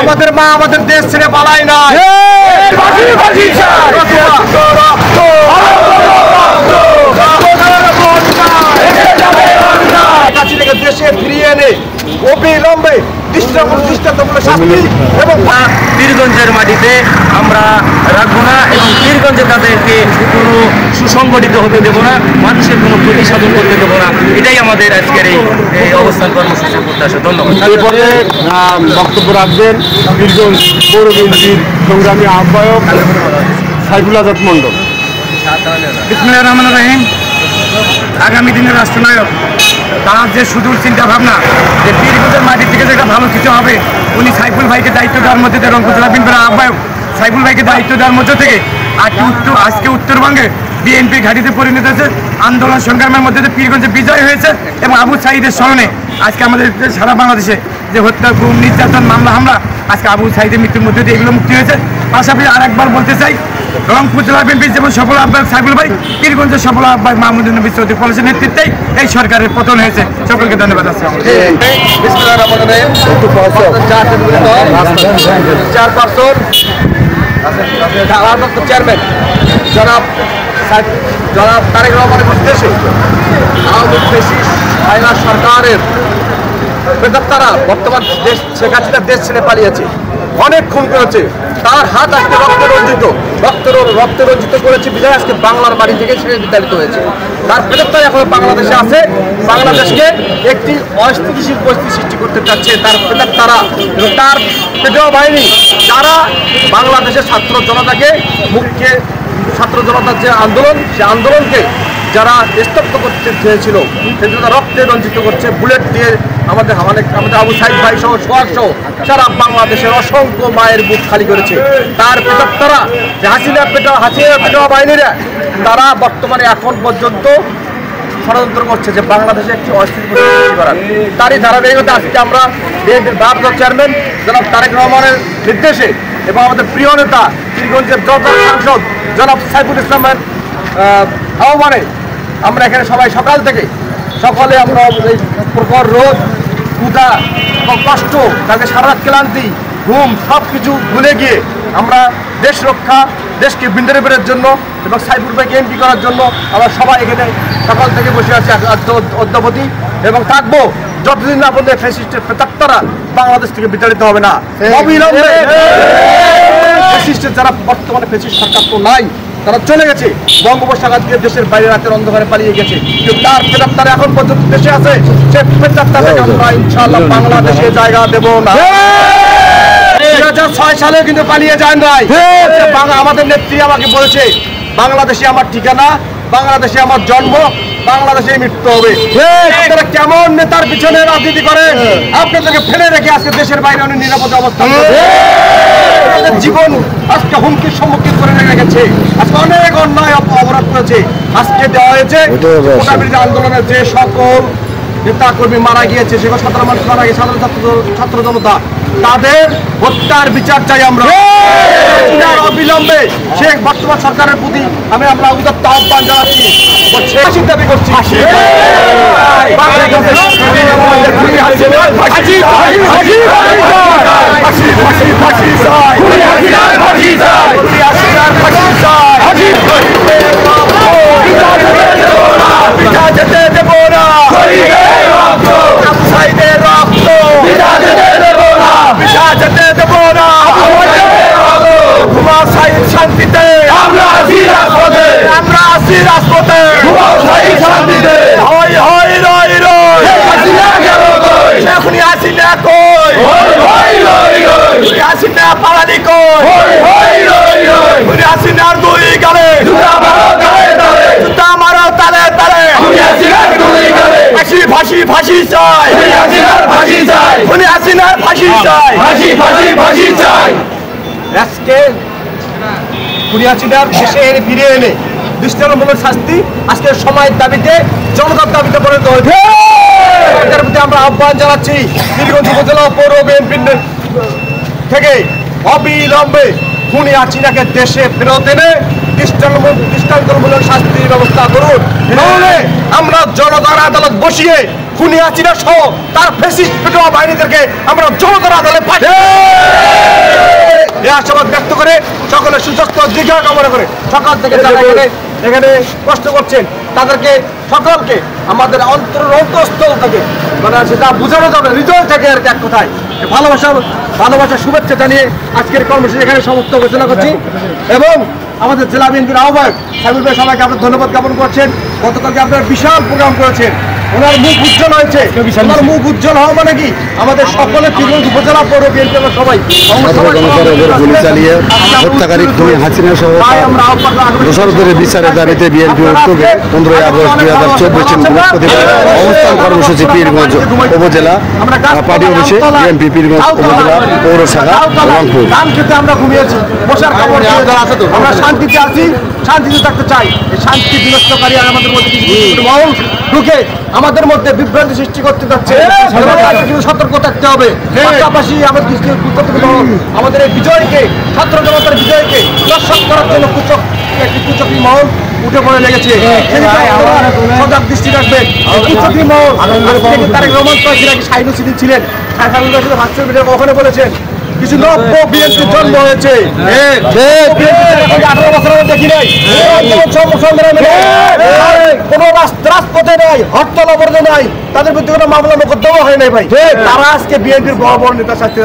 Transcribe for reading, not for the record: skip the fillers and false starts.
আমাদের মা আমাদের দেশ ছেড়ে পালায় না। দেশে ফিরিয়ে এনে অবিলম্বে দৃষ্টান্তমূলক শাস্তি এবং পীরগঞ্জের মাটিতে আমরা রাখবো না এবং পীরগঞ্জে তাদেরকে কোনো সুসংগঠিত হতে দেবো না, মানুষের কোনো ক্ষতি সাধন করতে দেবো না। এটাই আমাদের আজকের এই অবস্থান কর্মসূচির প্রত্যাশা। ধন্যবাদ। এরপরে বক্তব্য রাখবেন পীরগঞ্জ পৌর বিএনপির সংগ্রামী আহ্বায়ক সাইফুল আজাদ মণ্ডল। বিসমিল্লাহির রহমানির রহিম। আগামী দিনের রাষ্ট্রনায়ক তার যে সুদূর চিন্তা ভাবনা যে পীরগঞ্জের মাটি থেকে যেটা ভালো কিছু হবে, উনি সাইফুল ভাইকে দায়িত্ব দেওয়ার মধ্যে দিয়ে রংপুর জেলা বিএনপির আহ্বায়ক সাইফুল ভাইকে দায়িত্ব দেওয়ার মধ্যে থেকে আজকে উত্তরবঙ্গে বিএনপি ঘাঁটিতে পরিণত হয়েছে। আন্দোলন সংগ্রামের মধ্যে যে পীরগঞ্জে বিজয় হয়েছে এবং আবু সাঈদের স্মরণে আজকে আমাদের সারা বাংলাদেশে যে হত্যা, গুম, নির্যাতন, মামলা হামলা, আজকে আবু সাঈদের মৃত্যুর মধ্যে দিয়ে এগুলো মুক্তি হয়েছে। পাশাপাশি আরেকবার বলতে চাই, রংপুর জেলা বিএনপির যেমন সফল আহ্বায়ক সাইফুল ভাই, পীরগঞ্জের সফল আহ্বায়ক মাহমুদুর নবী চৌধুরী পলাশের নেতৃত্বেই এই সরকারের পতন হয়েছে। সকলকে ধন্যবাদ। চেয়ারম্যান জনাব তারেক রহমানের নির্দেশে সরকারের বেদপ্তারা বর্তমান দেশ শেখ হাসিনার দেশ ছেড়ে পালিয়েছে, অনেক খুন করেছে। তার হাত আজকে রক্তে রঞ্জিত করেছে বিজয় আজকে বাংলার বাড়ি থেকে ছেড়ে বিতাড়িত হয়েছে। তার বেদপ্তারা এখন বাংলাদেশে আছে, বাংলাদেশকে একটি অস্থিতিশীল পরিস্থিতি সৃষ্টি করতে চাচ্ছে তার বেদপ্তারা এবং তার পেটোয়া বাহিনী, যারা বাংলাদেশের ছাত্র জনতাকে ছাত্র জনতার যে আন্দোলন, সে আন্দোলনকে যারা স্তব্ধ করতে চেয়েছিল সেটা রক্তে রঞ্জিত করছে, বুলেট দিয়ে আমাদের আবু সাঈদ ভাই সহ সোহাগ সহ সারা বাংলাদেশের অসংখ্য মায়ের বুক খালি করেছে। তার পেটোয়া যে হাসিনা পেটোয়া বাহিনীরা তারা বর্তমানে এখন পর্যন্ত ষড়যন্ত্র করছে যে বাংলাদেশে একটি অস্থির পরিস্থিতি সৃষ্টি করার। তারই ধারাবাহিকতা আজকে আমরা বিএনপির ভারপ্রাপ্ত চেয়ারম্যান জনাব তারেক রহমানের নির্দেশে এবং আমাদের প্রিয় নেতা পীরগঞ্জের সাংসদ জনাব সাইফুল ইসলামের আহ্বানে আমরা এখানে সবাই সকাল থেকে সকলে আমরা এই প্রখর রোদ, ক্ষুধা এবং কষ্ট, তাকে সারা ক্লান্তি, ঘুম সব কিছু ভুলে গিয়ে আমরা দেশ রক্ষা, দেশকে বিন্দরের জন্য এবং সাইফুল ভাইকে এমপি করার জন্য আমরা সবাই এখানে সকাল থেকে বসে আছি অদ্যাবধি এবং থাকবো যতদিন না বললে ফ্যাসিস্টের প্রেতাত্মারা বাংলাদেশ থেকে বিতাড়িত হবে না। অবিলম্বে ফ্যাসিস্টের যারা বর্তমানে ফ্যাসিস্ট সরকার তো নাই, তারা চলে গেছে, বঙ্গোপসাগর দিয়ে দেশের বাইরে রাতের অন্ধকারে পালিয়ে গেছে, কিন্তু তার প্রেতাত্মারা এখন পর্যন্ত দেশে আছে। সে প্রেতাত্মাকে আমরা ইনশাআল্লাহ বাংলাদেশে জায়গা দেব না। 2006 সালে কিন্তু পালিয়ে যায় নাই। আমাদের নেত্রী আমাকে বলেছে বাংলাদেশে আমার ঠিকানা, বাংলাদেশে আমার জন্ম, বাংলাদেশে মৃত্যু হবে। আপনারা কেমন নেতার পিছনে রাজনীতি করেন? আপনাদেরকে ফেলে রেখে আজকে দেশের বাইরে অনেক নিরাপদ অবস্থান জীবন আজকে হুমকির সম্মুখীন করে রেখেছে। আজকে অনেক অন্যায় অপরাধ করেছে। আজকে দেওয়া হয়েছে আন্দোলনের যে সকল নেতা কর্মী মারা গিয়েছে, সেগুলো 17 মানুষ মারা গিয়েছে, ছাত্র জনতা, তাদের হত্যার বিচার চাই আমরা অবিলম্বে। শেখ বর্তমান সরকারের প্রতি আমরা উদাত্ত আহ্বান জানাচ্ছি, দাবি করছি শান্তিতে আমরা আছি রাজপথে, আমরা আছি রাজপথে শান্তিতে। হয় হয় রয় রয় এখনই আসি না কই, আসি না পালালি কই, আসি না দুই গালে জুতা মারো তালে তালে, ফাঁসি ফাঁসি ফাঁসি চাই, হাসিনার ফাঁসি চাই, ফাঁসি চাই। আজকে হাসিনার দেশে এনে ফিরে এনে দৃষ্টান্তমূলক শাস্তি আজকের সময়ের দাবিতে, জনতার দাবিতে পরিণত হয়েছে। সরকারের প্রতি আমরা আহ্বান জানাচ্ছি পীরগঞ্জ উপজেলা পৌর বিএনপির থেকে অবিলম্বে খুনি হাসিনাকে দেশে ফেরত এনে দৃষ্টান্তমূলক শাস্তির ব্যবস্থা করুন। নাহলে আমরা জনতার আদালত বসিয়ে খুনি হাসিনা সহ তার ফ্যাসিস্ট পেটোয়া বাহিনীদেরকে আমরা জনতার আদালতে পাঠাই। এই আশাবাদ ব্যক্ত করে সকলের সুস্বাস্থ্য দীর্ঘ কামনা করে সকাল থেকে যারা এখানে কষ্ট করছেন তাদেরকে সকলকে আমাদের অন্তঃস্থল থেকে মানে সেটা বোঝানো যাবে হৃদয় থেকে আর কি এক কথায় ভালোবাসার শুভেচ্ছা জানিয়ে আজকের কর্মসূচি এখানে সমাপ্ত ঘোষণা করছি এবং আমাদের জেলা বিএনপির আহ্বায়ক সাইফুল ভাই সবাইকে আপনার ধন্যবাদ জ্ঞাপন করছেন। গতকালকে আপনারা বিশাল প্রোগ্রাম করেছেন, ওনার মুখ উজ্জ্বল হয়েছে। ওনার মুখ উজ্জ্বল হওয়া মানে কি আমাদের সকলের পীরগঞ্জ উপজেলা পৌর বিএনপি আমরা সবাই গুলি চালিয়ে হত্যাকারী খুনি হাসিনা সহ দোষরদের বিচারের দাবিতে বিএনপি উদ্যোগে 15 আগস্ট 2024 বৃহস্পতিবার অবস্থান কর্মসূচি পীরগঞ্জ উপজেলা পার্টি অফিসে বিএনপি পীরগঞ্জ উপজেলা পৌর শাখা রংপুর। ধান খেতে আমরা ঘুমিয়েছি, বসার খবর আমরা শান্তিতে আছি, শান্তিতে থাকতে চাই। এই শান্তি বিনষ্টকারী আমাদের মধ্যে কিছু মহল ঢুকে আমাদের মধ্যে বিভ্রান্তি সৃষ্টি করতে যাচ্ছে, কিন্তু সতর্ক থাকতে হবে। পাশাপাশি আমাদের এই বিজয়কে, ছাত্র জনতার বিজয়কে দর্শক করার জন্য একটি কুচক্রী মহল উঠে পড়ে লেগেছে। সজাগ দৃষ্টি রাখবেন। কুচক্রী মহল তারেক রহমান নাকি সাইনুসিদ্দিন ছিলেন, ওখানে বলেছেন কিছু নব্য বিএনপির জন্ম হয়েছে। 18 বছর দেখি নাই কোন রাজপথে নাই, হরতাল অবরোধে নাই, তাদের বিরুদ্ধে কোনো মামলা মোকদ্দমা হয় নাই ভাই। তারা আজকে বিএনপির বড় বড় নেতা সাথে